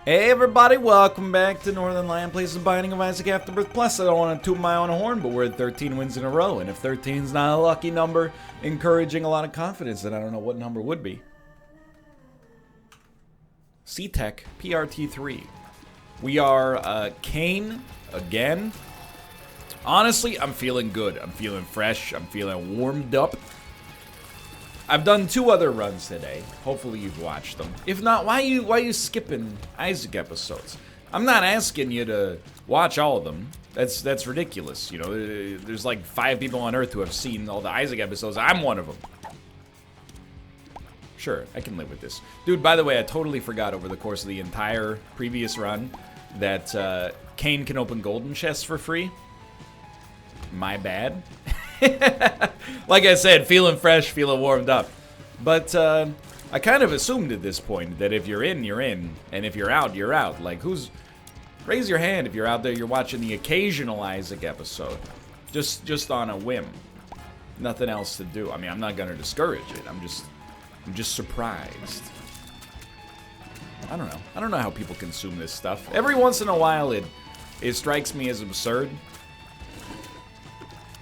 Hey everybody, welcome back to Northernlion plays The Binding of Isaac Afterbirth Plus. I don't want to toot my own horn, but we're at 13 wins in a row, and if 13's not a lucky number, encouraging a lot of confidence, then I don't know what number would be. C-Tech, PRT3. We are Kane again. Honestly, I'm feeling good. I'm feeling fresh. I'm feeling warmed up. I've done 2 other runs today. Hopefully you've watched them. If not, why are you skipping Isaac episodes? I'm not asking you to watch all of them. That's ridiculous. You know, there's like 5 people on Earth who have seen all the Isaac episodes. I'm one of them. Sure, I can live with this. Dude, by the way, I totally forgot over the course of the entire previous run that Kane can open golden chests for free. My bad. Like I said, feeling fresh, feeling warmed up. But I kind of assumed at this point that if you're in, you're in. And if you're out, you're out. Like, raise your hand if you're out there, you're watching the occasional Isaac episode. Just on a whim. Nothing else to do. I mean, I'm not going to discourage it. I'm just surprised. I don't know. I don't know how people consume this stuff. Every once in a while, it strikes me as absurd.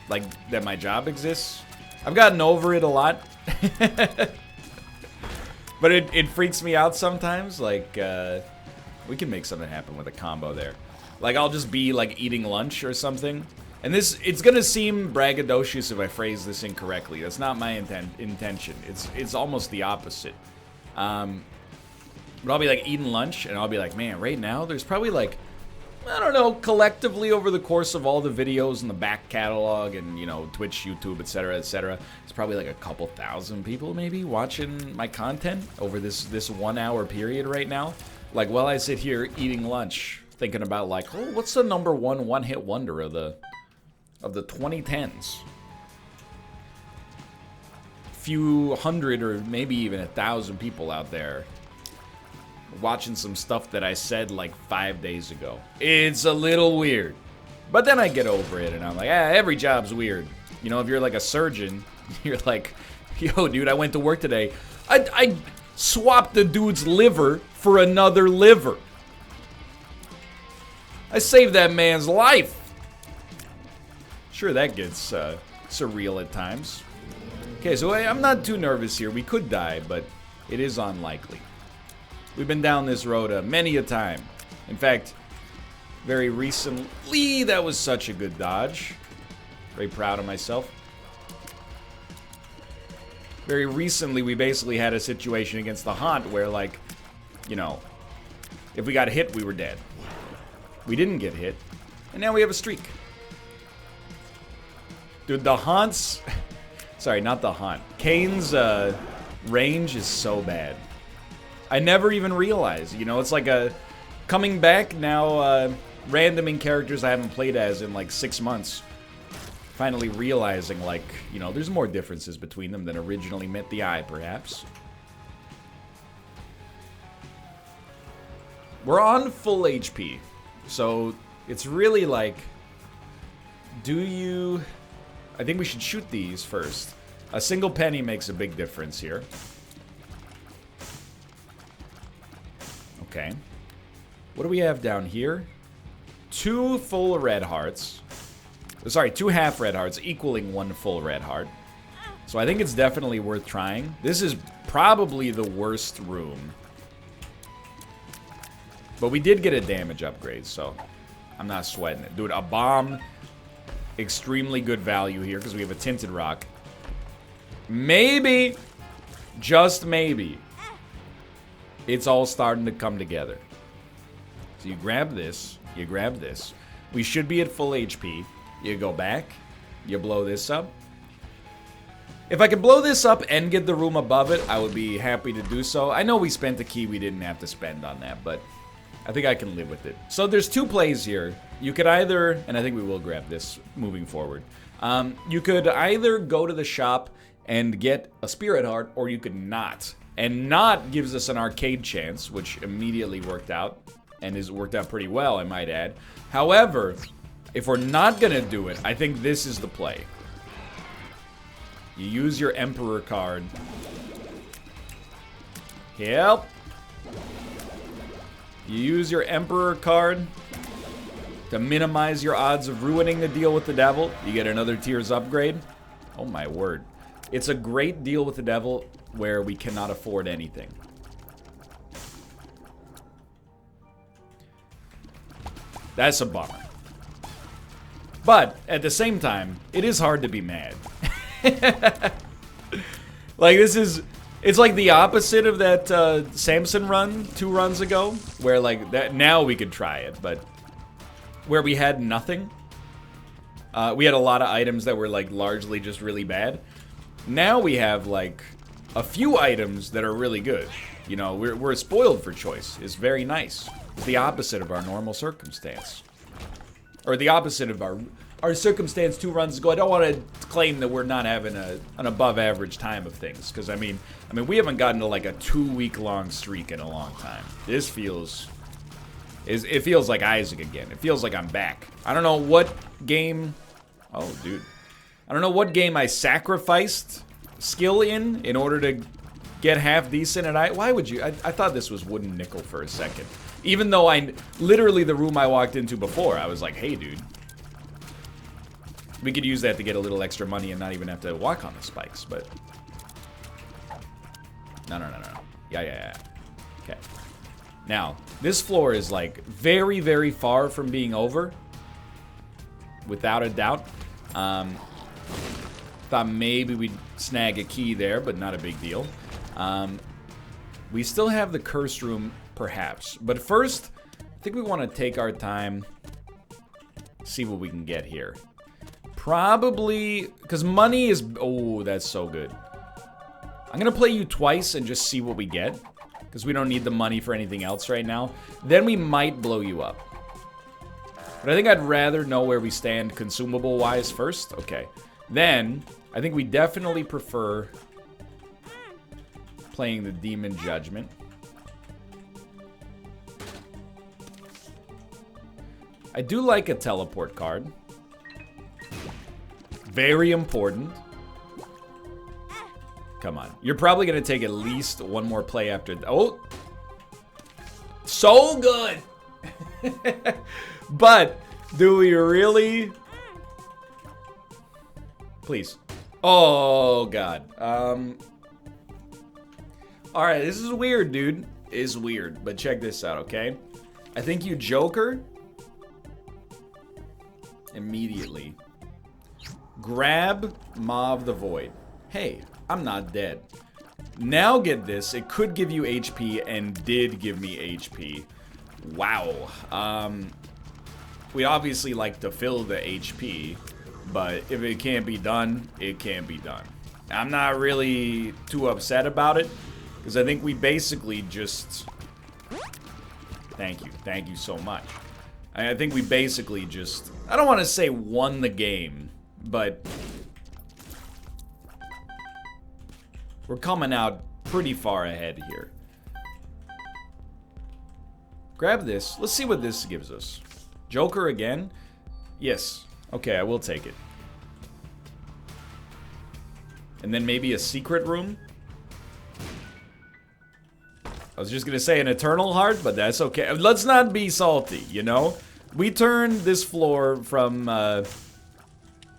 Like, that my job exists. I've gotten over it a lot. But it freaks me out sometimes. Like, we can make something happen with a combo there. Like, I'll just be, like, eating lunch or something. And it's gonna seem braggadocious if I phrase this incorrectly. That's not my intention. It's almost the opposite. But I'll be, like, eating lunch, and I'll be like, man, right now, there's probably, like, I don't know, collectively over the course of all the videos in the back catalog and, you know, Twitch, YouTube, etc., it's probably like a couple thousand people maybe watching my content over this 1 hour period right now. Like, while I sit here eating lunch, thinking about like, oh, what's the number one-hit wonder of the 2010s? Few hundred or maybe even 1,000 people out there watching some stuff that I said like 5 days ago. It's a little weird. But then I get over it and I'm like, every job's weird. You know, if you're like a surgeon, you're like, yo, dude, I went to work today. I swapped the dude's liver for another liver. I saved that man's life. Sure, that gets surreal at times. Okay, so I'm not too nervous here. We could die, but it is unlikely. We've been down this road many a time. In fact, very recently, that was such a good dodge. Very proud of myself. Very recently, we basically had a situation against the Haunt where, like, you know, if we got hit, we were dead. We didn't get hit, and now we have a streak. Dude, the Haunt's... Sorry, not the Haunt. Kane's range is so bad. I never even realized, you know, it's like a coming back now, randoming characters I haven't played as in like 6 months. Finally realizing, like, you know, there's more differences between them than originally met the eye, perhaps. We're on full HP, so it's really like, I think we should shoot these first. A single penny makes a big difference here. Okay. What do we have down here? 2 full red hearts. Sorry, 2 half red hearts equaling 1 full red heart. So I think it's definitely worth trying. This is probably the worst room. But we did get a damage upgrade, so I'm not sweating it. Dude, a bomb, extremely good value here because we have a tinted rock. Maybe, just maybe, it's all starting to come together. So you grab this, you grab this. We should be at full HP. You go back, you blow this up. If I could blow this up and get the room above it, I would be happy to do so. I know we spent a key we didn't have to spend on that, but I think I can live with it. So there's 2 plays here. You could either, and I think we will grab this moving forward. You could either go to the shop and get a spirit heart, or you could not. And not gives us an arcade chance, which immediately worked out, and has worked out pretty well, I might add. However, if we're not gonna do it, I think this is the play. You use your Emperor card. Yep. You use your Emperor card to minimize your odds of ruining the deal with the devil. You get another Tears upgrade. Oh my word. It's a great deal with the devil where we cannot afford anything. That's a bummer. But at the same time, it is hard to be mad. Like, this is... It's like the opposite of that Samson run 2 runs ago, where like that now we could try it, but where we had nothing. We had a lot of items that were like largely just really bad. Now we have like a few items that are really good. You know, we're spoiled for choice. It's very nice. It's the opposite of our normal circumstance. Or the opposite of our circumstance 2 runs ago. I don't want to claim that we're not having an above average time of things, because I mean we haven't gotten to like a 2-week long streak in a long time. This feels it feels like Isaac again. It feels like I'm back. I don't know what game. Oh, dude. I don't know what game I sacrificed skill in order to get half decent at Why would you? I thought this was wooden nickel for a second. Even though literally the room I walked into before, I was like, hey, dude. We could use that to get a little extra money and not even have to walk on the spikes, but... No. Yeah. Okay. Now, this floor is, like, very, very far from being over. Without a doubt. Thought maybe we'd snag a key there, but not a big deal. We still have the curse room, perhaps. But first, I think we want to take our time, see what we can get here. Probably, because money is... Oh, that's so good. I'm going to play you twice and just see what we get, because we don't need the money for anything else right now. Then we might blow you up. But I think I'd rather know where we stand consumable-wise first. Okay. Then, I think we definitely prefer playing the Demon Judgment. I do like a teleport card. Very important. Come on. You're probably going to take at least one more play after... Oh! So good! But, do we really... Please. Oh, God. Alright, this is weird, dude. It's weird, but check this out, okay? I think you Joker... Immediately. Grab Maw of the Void. Hey, I'm not dead. Now get this. It could give you HP and did give me HP. Wow. We obviously like to fill the HP, but if it can't be done, it can't be done. I'm not really too upset about it, because I think we basically just... Thank you so much. I think we basically just... I don't want to say won the game, but... We're coming out pretty far ahead here. Grab this. Let's see what this gives us. Joker again? Yes. Okay, I will take it. And then maybe a secret room? I was just gonna say an Eternal Heart, but that's okay. Let's not be salty, you know? We turned this floor from, I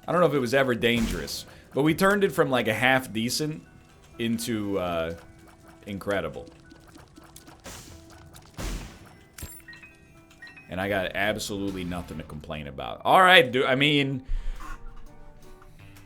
don't know if it was ever dangerous, but we turned it from like a half decent into, incredible. And I got absolutely nothing to complain about. Alright, dude, I mean,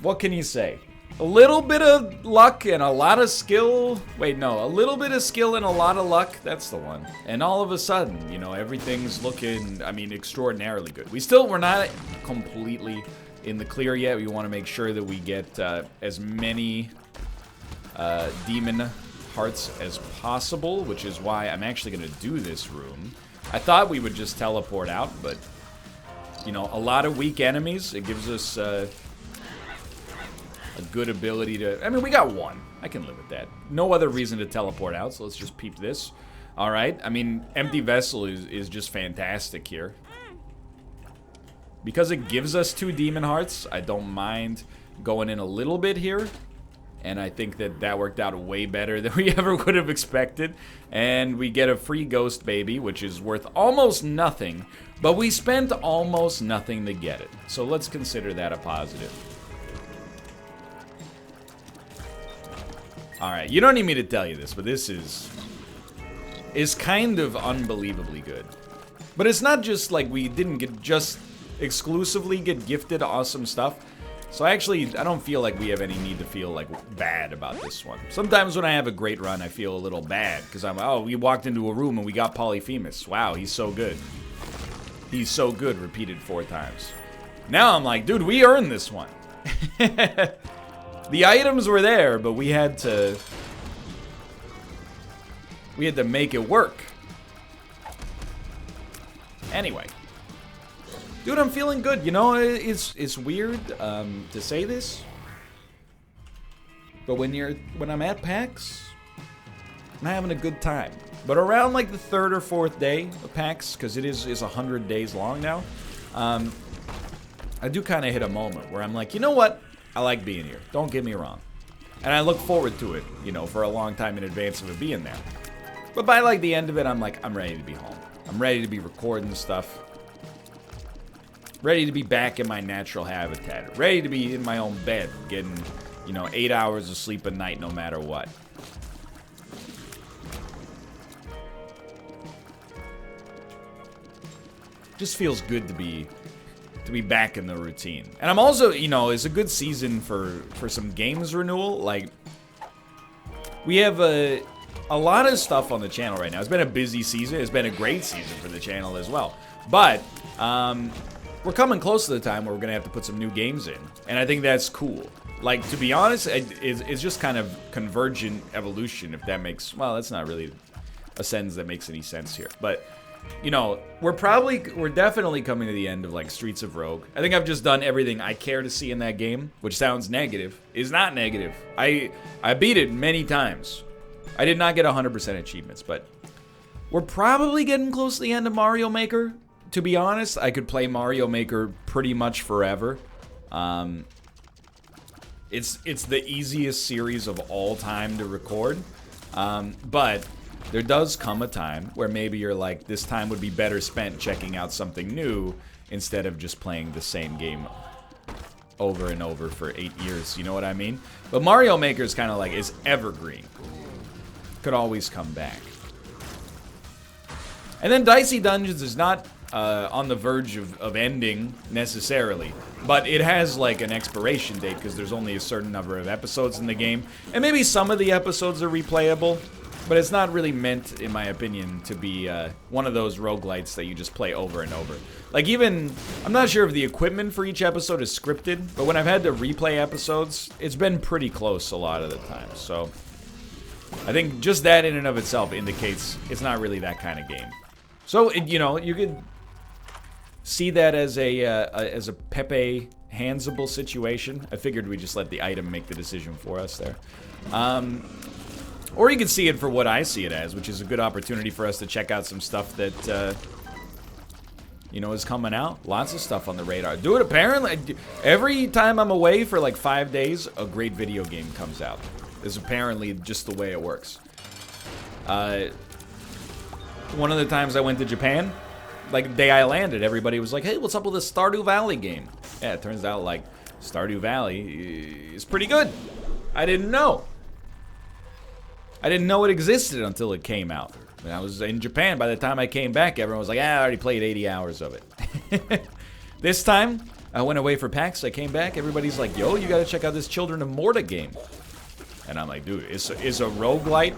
what can you say? A little bit of luck and a lot of skill. Wait, no, a little bit of skill and a lot of luck. That's the one. And all of a sudden, you know, everything's looking, I mean, extraordinarily good. We're not completely in the clear yet. We want to make sure that we get as many demon hearts as possible, which is why I'm actually going to do this room. I thought we would just teleport out, but, you know, a lot of weak enemies. It gives us... a good ability to... I mean, we got one. I can live with that. No other reason to teleport out, so let's just peep this. Alright, I mean, Empty Vessel is just fantastic here. Because it gives us 2 Demon Hearts, I don't mind going in a little bit here. And I think that that worked out way better than we ever would have expected. And we get a free ghost baby, which is worth almost nothing. But we spent almost nothing to get it. So let's consider that a positive. Alright, you don't need me to tell you this, but this is kind of unbelievably good. But it's not just like we didn't just exclusively get gifted awesome stuff. So I don't feel like we have any need to feel like bad about this one. Sometimes when I have a great run, I feel a little bad because we walked into a room and we got Polyphemus. Wow, he's so good. He's so good, repeated 4 times. Now I'm like, dude, we earned this one. The items were there, but we had to make it work. Anyway. Dude, I'm feeling good. You know, it's weird to say this, but when I'm at PAX, I'm having a good time. But around like the 3rd or 4th day of PAX, because it is 100 days long now, I do kind of hit a moment where I'm like, you know what? I like being here. Don't get me wrong, and I look forward to it. You know, for a long time in advance of it being there. But by like the end of it, I'm like, I'm ready to be home. I'm ready to be recording stuff. Ready to be back in my natural habitat. Ready to be in my own bed, getting, 8 hours of sleep a night no matter what. Just feels good to be back in the routine. And I'm also, it's a good season for some games renewal. Like, we have a lot of stuff on the channel right now. It's been a busy season. It's been a great season for the channel as well. But, we're coming close to the time where we're going to have to put some new games in. And I think that's cool. Like, to be honest, it's just kind of convergent evolution, if that makes... Well, that's not really a sentence that makes any sense here. But, we're definitely coming to the end of, like, Streets of Rogue. I think I've just done everything I care to see in that game, which sounds negative. Is not negative. I beat it many times. I did not get 100% achievements, but... We're probably getting close to the end of Mario Maker. To be honest, I could play Mario Maker pretty much forever. It's the easiest series of all time to record. But there does come a time where maybe you're like, this time would be better spent checking out something new instead of just playing the same game over and over for 8 years. You know what I mean? But Mario Maker is kind of like, it's evergreen. Could always come back. And then Dicey Dungeons is not... on the verge of ending, necessarily. But it has, like, an expiration date, because there's only a certain number of episodes in the game. And maybe some of the episodes are replayable, but it's not really meant, in my opinion, to be one of those roguelites that you just play over and over. Like, even, I'm not sure if the equipment for each episode is scripted, but when I've had to replay episodes, it's been pretty close a lot of the time. So, I think just that in and of itself indicates it's not really that kind of game. So, you could... see that as a Pepe handsable situation. I figured we'd just let the item make the decision for us there. Or you could see it for what I see it as, which is a good opportunity for us to check out some stuff that, is coming out. Lots of stuff on the radar. Dude, apparently, every time I'm away for like 5 days, a great video game comes out. Is apparently just the way it works. One of the times I went to Japan... Like, the day I landed, everybody was like, hey, what's up with this Stardew Valley game? Yeah, it turns out, like, Stardew Valley is pretty good. I didn't know. I didn't know it existed until it came out. When I was in Japan, by the time I came back, everyone was like, I already played 80 hours of it. This time, I went away for PAX, I came back, everybody's like, yo, you gotta check out this Children of Morta game. And I'm like, dude, is a roguelite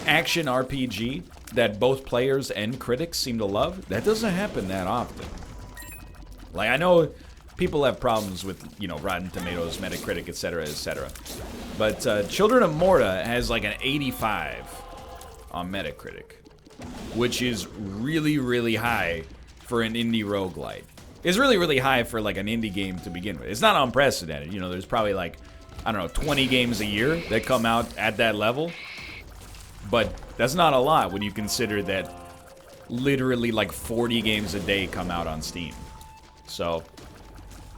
action RPG that both players and critics seem to love? That doesn't happen that often. Like, I know people have problems with, Rotten Tomatoes, Metacritic, etc., etc. But Children of Morta has like an 85 on Metacritic, which is really, really high for an indie roguelite. It's really, really high for like an indie game to begin with. It's not unprecedented. There's probably like, I don't know, 20 games a year that come out at that level. But that's not a lot when you consider that literally like 40 games a day come out on Steam. So,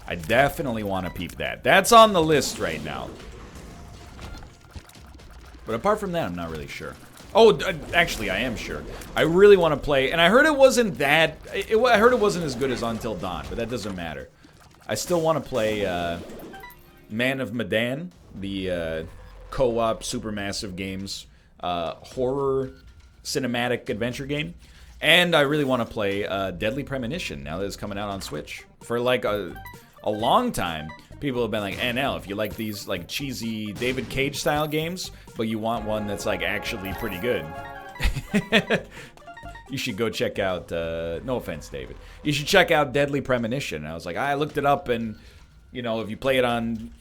I definitely want to peep that. That's on the list right now. But apart from that, I'm not really sure. Oh, actually, I am sure. I really want to play, and I heard it wasn't that. I heard it wasn't as good as Until Dawn, but that doesn't matter. I still want to play Man of Medan, the co-op supermassive games horror cinematic adventure game, and I really want to play Deadly Premonition now that it's coming out on Switch. For like a long time, people have been like, NL, if you like these like cheesy David Cage style games, but you want one that's like actually pretty good, you should go check out, no offense, David, you should check out Deadly Premonition. And I was like, I looked it up, and you know, if you play it on,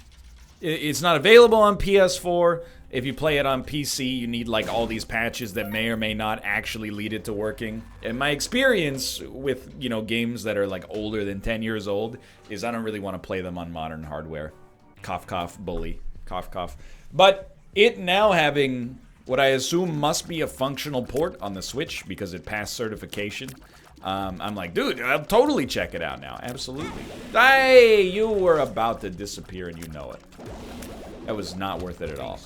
it's not available on PS4. If you play it on PC, you need like all these patches that may or may not actually lead it to working. And my experience with, you know, games that are like older than 10 years old is I don't really want to play them on modern hardware. Cough, cough, bully. Cough, cough. But it now having what I assume must be a functional port on the Switch because it passed certification. I'm like, dude, I'll totally check it out now. Absolutely. Hey, you were about to disappear and you know it. That was not worth it at all.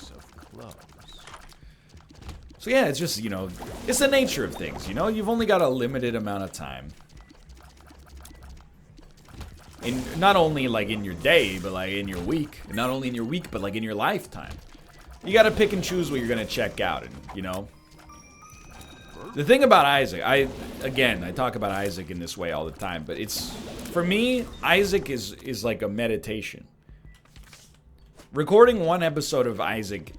So yeah, it's just, you know, it's the nature of things, you know? You've only got a limited amount of time. In, not only like in your day, but like in your week. Not only in your week, but like in your lifetime. You gotta pick and choose what you're gonna check out, and, you know? The thing about Isaac, I talk about Isaac in this way all the time, but it's, for me, Isaac is like a meditation. Recording one episode of Isaac,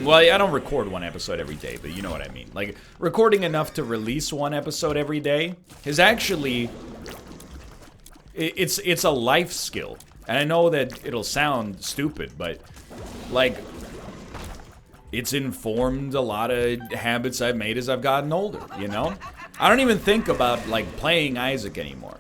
well, I don't record one episode every day, but you know what I mean. Like, recording enough to release one episode every day is actually, it's a life skill. And I know that it'll sound stupid, but, like, it's informed a lot of habits I've made as I've gotten older, you know? I don't even think about, like, playing Isaac anymore.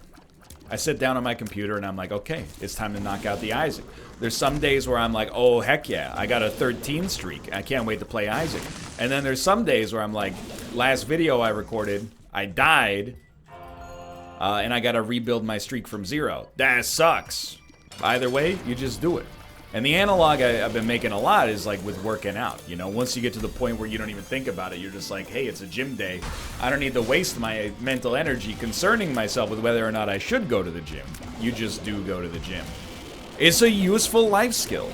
I sit down on my computer and I'm like, okay, it's time to knock out the Isaac. There's some days where I'm like, oh, heck yeah, I got a 13 streak. I can't wait to play Isaac. And then there's some days where I'm like, last video I recorded, I died, and I gotta rebuild my streak from 0. That sucks. Either way, you just do it. And the analog I've been making a lot is like with working out, you know? Once you get to the point where you don't even think about it, you're just like, hey, it's a gym day. I don't need to waste my mental energy concerning myself with whether or not I should go to the gym. You just do go to the gym. It's a useful life skill.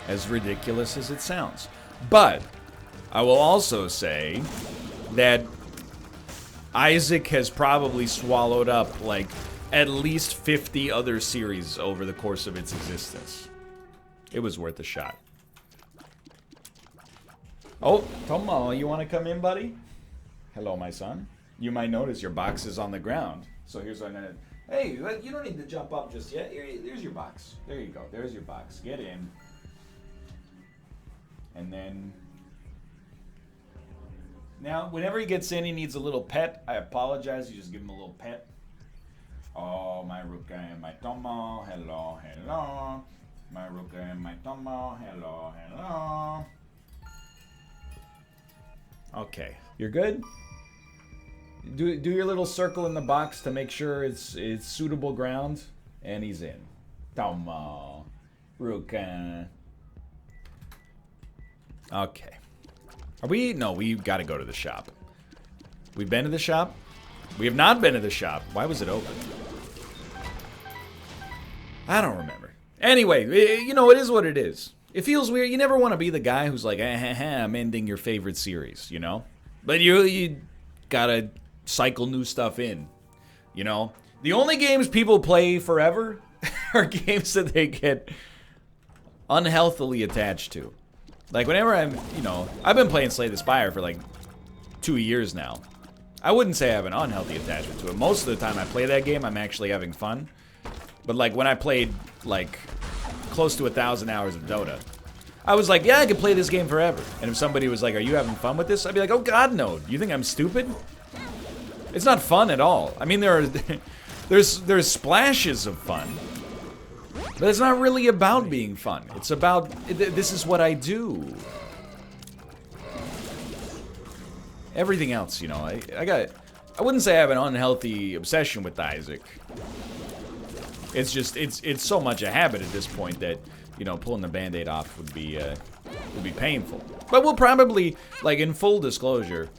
As ridiculous as it sounds. But I will also say that Isaac has probably swallowed up like at least 50 other series over the course of its existence. It was worth a shot. Oh, Tomo, you want to come in, buddy? Hello, my son. You might notice your box is on the ground. So here's what I'm gonna... Hey, you don't need to jump up just yet. Here's your box. There you go. There's your box. Get in. And then... Now, whenever he gets in, he needs a little pet. I apologize. You just give him a little pet. Oh, my Ruka and my Tomo. Hello, hello. My Ruka and my Tomo. Hello, hello. Okay. You're good? Do your little circle in the box to make sure it's suitable ground, and he's in. Tomo, Ruka. Okay. Are we? No, we got to go to the shop. We've been to the shop? We have not been to the shop. Why was it open? I don't remember. Anyway, you know, it is what it is. It feels weird. You never want to be the guy who's like, I'm ending your favorite series, you know? But you gotta cycle new stuff in, you know? The only games people play forever are games that they get unhealthily attached to. Like, whenever I'm, you know, I've been playing Slay the Spire for like 2 years now. I wouldn't say I have an unhealthy attachment to it. Most of the time I play that game, I'm actually having fun. But like, when I played like close to 1,000 hours of Dota, I was like, yeah, I could play this game forever. And if somebody was like, are you having fun with this? I'd be like, oh god, no. You think I'm stupid? It's not fun at all. I mean, there's splashes of fun. But it's not really about being fun. It's about, this is what I do. Everything else, you know, I got I wouldn't say I have an unhealthy obsession with Isaac. It's just, it's so much a habit at this point that, you know, pulling the Band-Aid off would be painful. But we'll probably, like, in full disclosure,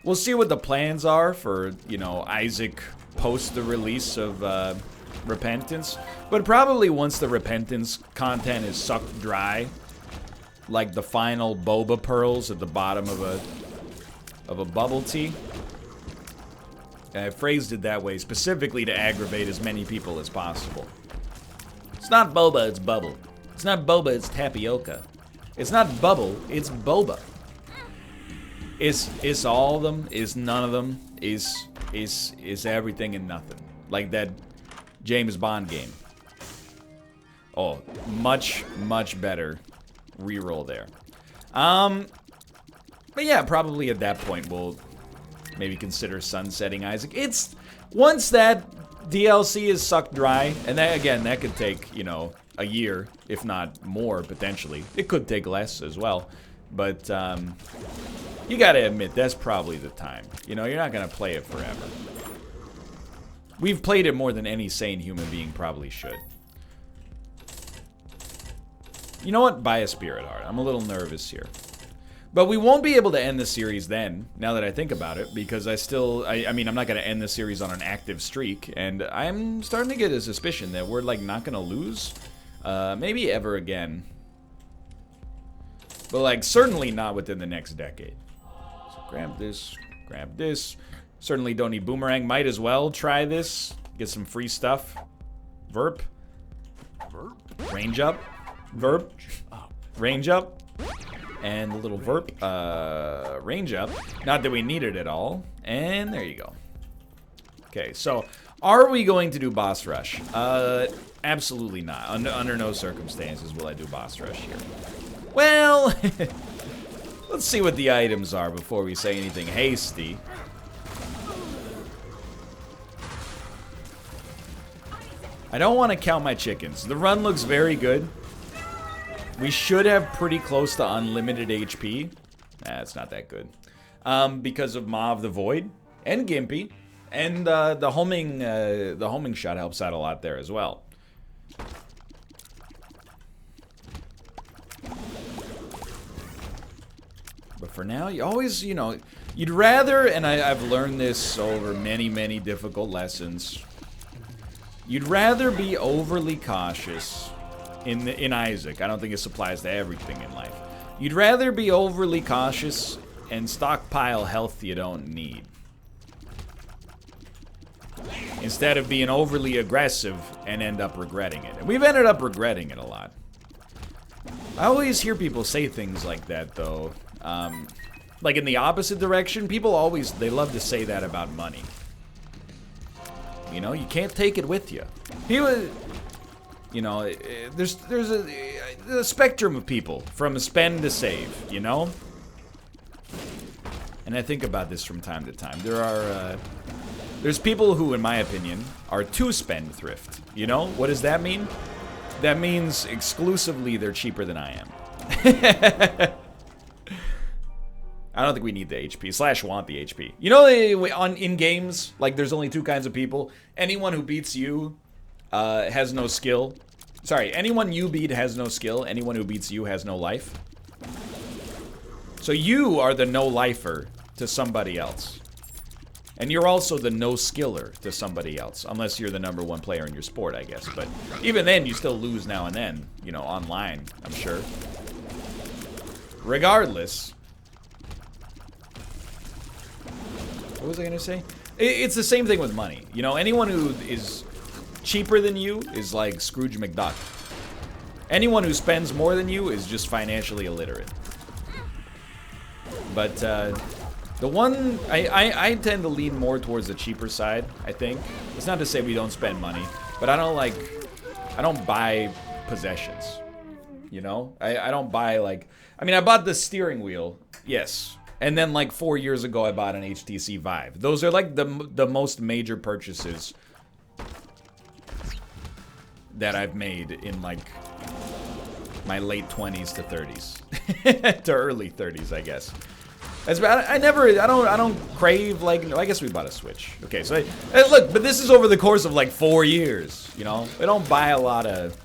we'll see what the plans are for, you know, Isaac post the release of Repentance. But probably once the Repentance content is sucked dry, like the final boba pearls at the bottom of a bubble tea. I phrased it that way specifically to aggravate as many people as possible. It's not boba, it's bubble. It's not boba, it's tapioca. It's not bubble, it's boba. It's all of them, is none of them, is everything and nothing. Like that James Bond game. Oh, much, much better reroll there. But yeah, probably at that point we'll maybe consider sunsetting Isaac. It's once that DLC is sucked dry, and that again, that could take, you know, a year, if not more potentially. It could take less as well, but you gotta admit that's probably the time. You know, you're not gonna play it forever. We've played it more than any sane human being probably should. You know what? Buy a Spirit Heart. I'm a little nervous here. But we won't be able to end the series then, now that I think about it, because I mean, I'm not going to end the series on an active streak, and I'm starting to get a suspicion that we're, like, not going to lose, maybe ever again. But, like, certainly not within the next decade. So grab this. Certainly don't need Boomerang. Might as well try this. Get some free stuff. Verp. Range up. Verp. Range up. And a little Verp. Range up. Not that we need it at all. And there you go. Okay, so are we going to do Boss Rush? Absolutely not. Under no circumstances will I do Boss Rush here. Well, let's see what the items are before we say anything hasty. I don't want to count my chickens. The run looks very good. We should have pretty close to unlimited HP. Nah, it's not that good. Because of Maw of the Void and Gimpy. And the homing shot helps out a lot there as well. But for now, you always, you know, you'd rather, and I've learned this over many, many difficult lessons. You'd rather be overly cautious in Isaac. I don't think this applies to everything in life. You'd rather be overly cautious and stockpile health you don't need, instead of being overly aggressive and end up regretting it. And we've ended up regretting it a lot. I always hear people say things like that, though. Like in the opposite direction, people always, they love to say that about money. You know, you can't take it with you. People, you know, there's a spectrum of people from spend to save, you know? And I think about this from time to time. There's people who, in my opinion, are too spendthrift. You know? What does that mean? That means exclusively they're cheaper than I am. I don't think we need the HP, / want the HP. You know, in games, like, there's only two kinds of people. Anyone who beats you has no skill. Sorry, anyone you beat has no skill. Anyone who beats you has no life. So you are the no-lifer to somebody else. And you're also the no-skiller to somebody else. Unless you're the #1 player in your sport, I guess. But even then, you still lose now and then. You know, online, I'm sure. Regardless... What was I gonna say? It's the same thing with money. You know, anyone who is cheaper than you is like Scrooge McDuck. Anyone who spends more than you is just financially illiterate. But the one, I tend to lean more towards the cheaper side, I think. It's not to say we don't spend money, but I don't buy possessions. You know? I don't buy, like, I mean, I bought the steering wheel, yes. And then, like, 4 years ago, I bought an HTC Vive. Those are, like, the most major purchases that I've made in, like, my late 20s to 30s. To early 30s, I guess. I don't crave, like, I guess we bought a Switch. Okay, so, look, but this is over the course of, like, 4 years, you know? I don't buy a lot of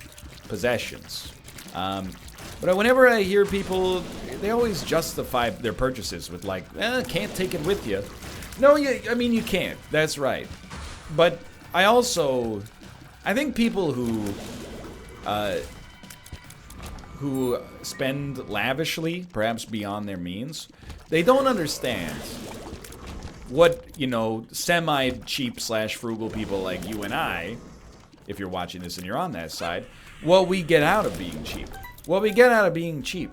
possessions. But whenever I hear people, they always justify their purchases with, like, can't take it with you. No, I mean, you can't. That's right. But I think people who spend lavishly, perhaps beyond their means, they don't understand what, you know, semi-cheap / frugal people like you and I, if you're watching this and you're on that side, what we get out of being cheap. What we get out of being cheap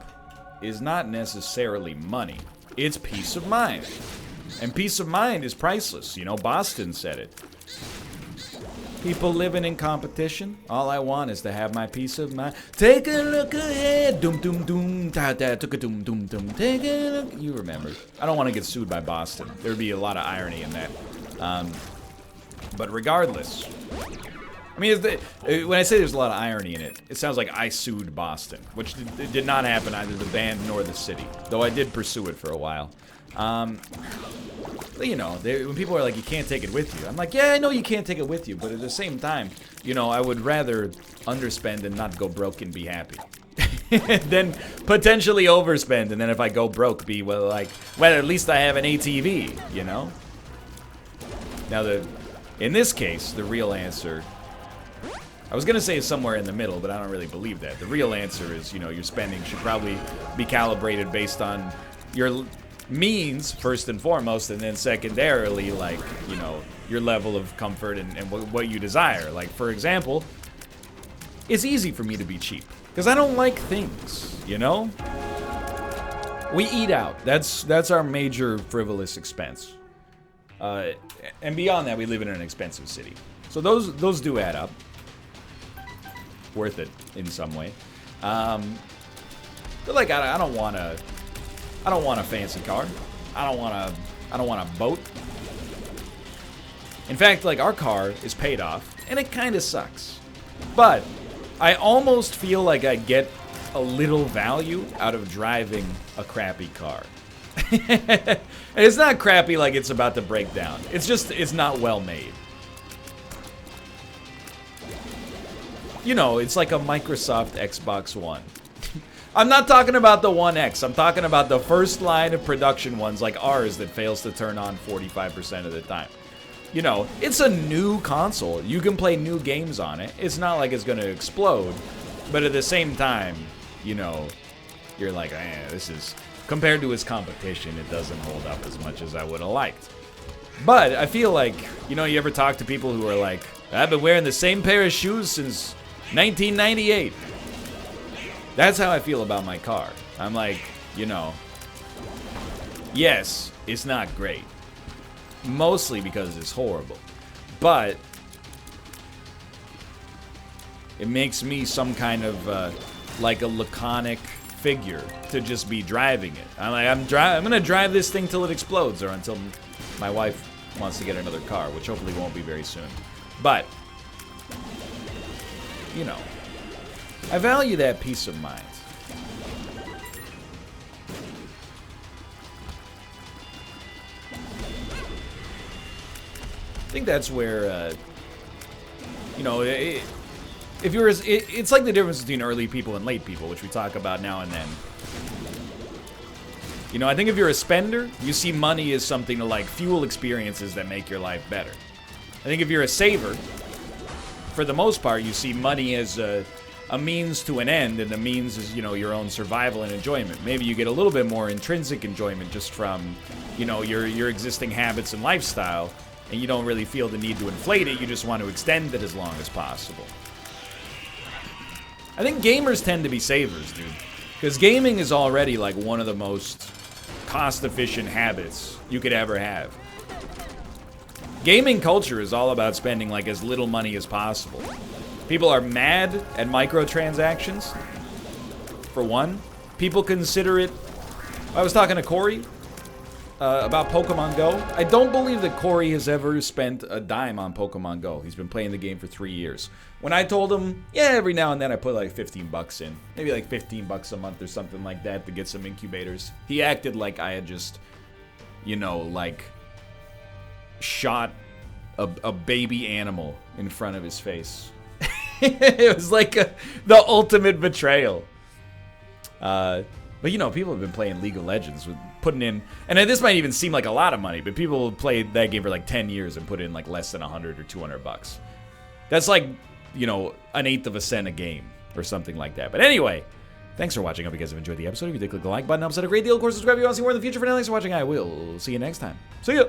is not necessarily money. It's peace of mind. And peace of mind is priceless. You know, Boston said it. People living in competition, all I want is to have my peace of mind. Take a look ahead. Doom, doom, doom. Ta, ta, took a doom, doom, doom. Take a look. You remember. I don't want to get sued by Boston. There'd be a lot of irony in that. But regardless, I mean, when I say there's a lot of irony in it, it sounds like I sued Boston, which did not happen, either the band nor the city, though I did pursue it for a while. You know, when people are like, you can't take it with you, I'm like, yeah, I know you can't take it with you, but at the same time, you know, I would rather underspend and not go broke and be happy. Then potentially overspend, and then if I go broke, be, well, at least I have an ATV, you know? Now, in this case, the real answer, I was going to say somewhere in the middle, but I don't really believe that. The real answer is, you know, your spending should probably be calibrated based on your means, first and foremost, and then secondarily, like, you know, your level of comfort and what you desire. Like, for example, it's easy for me to be cheap, because I don't like things, you know? We eat out. That's our major frivolous expense. And beyond that, we live in an expensive city. So those do add up. Worth it in some way. But like, I don't want a fancy car. I don't want a boat. In fact, like, our car is paid off, and it kind of sucks. But I almost feel like I get a little value out of driving a crappy car. And it's not crappy like it's about to break down. It's not well made. You know, it's like a Microsoft Xbox One. I'm not talking about the One X. I'm talking about the first line of production ones like ours that fails to turn on 45% of the time. You know, it's a new console. You can play new games on it. It's not like it's going to explode. But at the same time, you know, you're like, this is... Compared to its competition, it doesn't hold up as much as I would have liked. But I feel like, you know, you ever talk to people who are like, I've been wearing the same pair of shoes since 1998. That's how I feel about my car. I'm like, you know, yes, it's not great. Mostly because it's horrible. But it makes me some kind of, like a laconic figure to just be driving it. I'm like, I'm gonna drive this thing till it explodes, or until my wife wants to get another car, which hopefully won't be very soon. But, you know, I value that peace of mind. I think that's where, you know, if you're, it's like the difference between early people and late people, which we talk about now and then. You know, I think if you're a spender, you see money as something to, like, fuel experiences that make your life better. I think if you're a saver, for the most part, you see money as a means to an end, and the means is, you know, your own survival and enjoyment. Maybe you get a little bit more intrinsic enjoyment just from, you know, your existing habits and lifestyle, and you don't really feel the need to inflate it, you just want to extend it as long as possible. I think gamers tend to be savers, dude. Because gaming is already, like, one of the most cost-efficient habits you could ever have. Gaming culture is all about spending, like, as little money as possible. People are mad at microtransactions, for one. People consider it... I was talking to Corey about Pokemon Go. I don't believe that Corey has ever spent a dime on Pokemon Go. He's been playing the game for 3 years. When I told him, yeah, every now and then I put like 15 bucks in. Maybe like 15 bucks a month or something like that to get some incubators. He acted like I had just you know, like, shot a baby animal in front of his face. It was like the ultimate betrayal. But, you know, people have been playing League of Legends with putting in, and this might even seem like a lot of money, but people played that game for like 10 years and put in like less than 100 or 200 bucks. That's like, you know, an eighth of a cent a game or something like that. But anyway, thanks for watching. I hope you guys have enjoyed the episode. If you did, click the like button. Helps out a great deal. Of course, subscribe if you want to see more in the future. For now, thanks for watching. I will see you next time. See ya.